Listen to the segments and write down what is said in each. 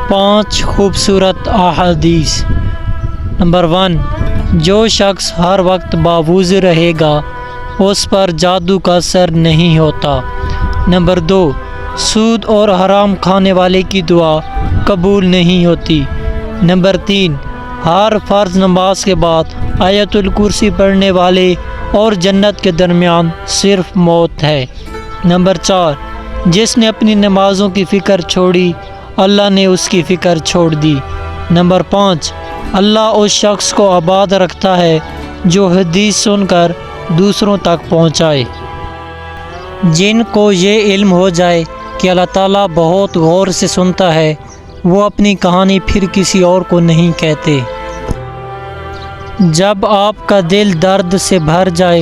5 خوبصورت احادیث۔ نمبر 1، جو شخص ہر وقت باوضو رہے گا اس پر جادو کا اثر نہیں ہوتا۔ نمبر 2، سود اور حرام کھانے والے کی دعا قبول نہیں ہوتی۔ نمبر 3، ہر فرض نماز کے بعد آیت الکرسی پڑھنے والے اور جنت کے درمیان صرف موت ہے۔ نمبر 4، جس نے اپنی نمازوں کی فکر چھوڑی اللہ نے اس کی فکر چھوڑ دی۔ نمبر 5، اللہ اس شخص کو آباد رکھتا ہے جو حدیث سن کر دوسروں تک پہنچائے۔ جن کو یہ علم ہو جائے کہ اللہ تعالیٰ بہت غور سے سنتا ہے، وہ اپنی کہانی پھر کسی اور کو نہیں کہتے۔ جب آپ کا دل درد سے بھر جائے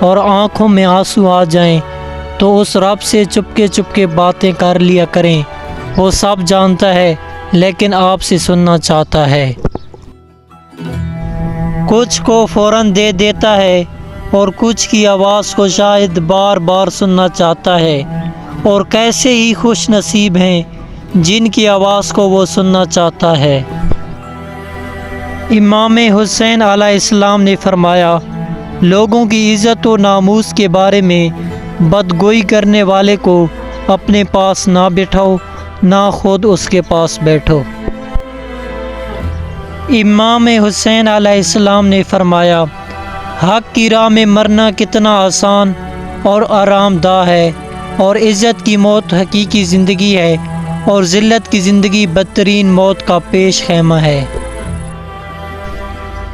اور آنکھوں میں آنسو آ جائیں تو اس رب سے چپکے چپکے باتیں کر لیا کریں۔ وہ سب جانتا ہے لیکن آپ سے سننا چاہتا ہے۔ کچھ کو فوراً دے دیتا ہے اور کچھ کی آواز کو شاید بار بار سننا چاہتا ہے، اور کیسے ہی خوش نصیب ہیں جن کی آواز کو وہ سننا چاہتا ہے۔ امام حسین علیہ السلام نے فرمایا، لوگوں کی عزت و ناموس کے بارے میں بدگوئی کرنے والے کو اپنے پاس نہ بٹھاؤ، نہ خود اس کے پاس بیٹھو۔ امام حسین علیہ السلام نے فرمایا، حق کی راہ میں مرنا کتنا آسان اور آرام دہ ہے، اور عزت کی موت حقیقی زندگی ہے، اور ذلت کی زندگی بدترین موت کا پیش خیمہ ہے۔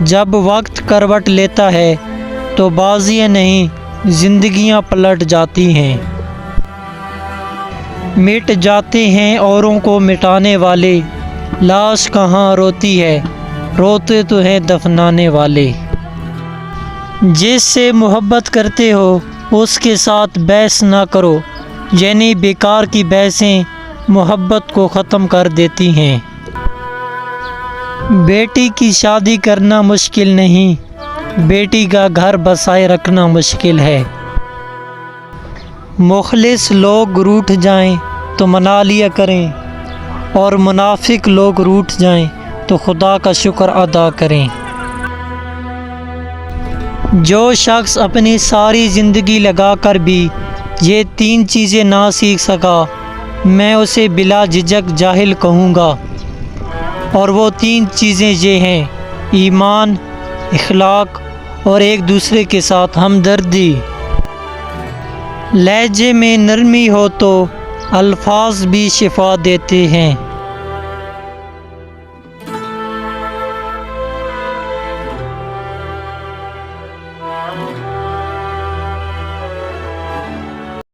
جب وقت کروٹ لیتا ہے تو بازیاں نہیں زندگیاں پلٹ جاتی ہیں۔ مٹ جاتے ہیں اوروں کو مٹانے والے، لاش کہاں روتی ہے، روتے تو ہیں دفنانے والے۔ جس سے محبت کرتے ہو اس کے ساتھ بحث نہ کرو، یعنی بیکار کی بحثیں محبت کو ختم کر دیتی ہیں۔ بیٹی کی شادی کرنا مشکل نہیں، بیٹی کا گھر بسائے رکھنا مشکل ہے۔ مخلص لوگ روٹھ جائیں تو منا لیا کریں، اور منافق لوگ روٹھ جائیں تو خدا کا شکر ادا کریں۔ جو شخص اپنی ساری زندگی لگا کر بھی یہ 3 چیزیں نہ سیکھ سکا، میں اسے بلا جھجک جاہل کہوں گا، اور وہ 3 چیزیں یہ ہیں: ایمان، اخلاق اور ایک دوسرے کے ساتھ ہمدردی۔ لہجے میں نرمی ہو تو الفاظ بھی شفا دیتے ہیں۔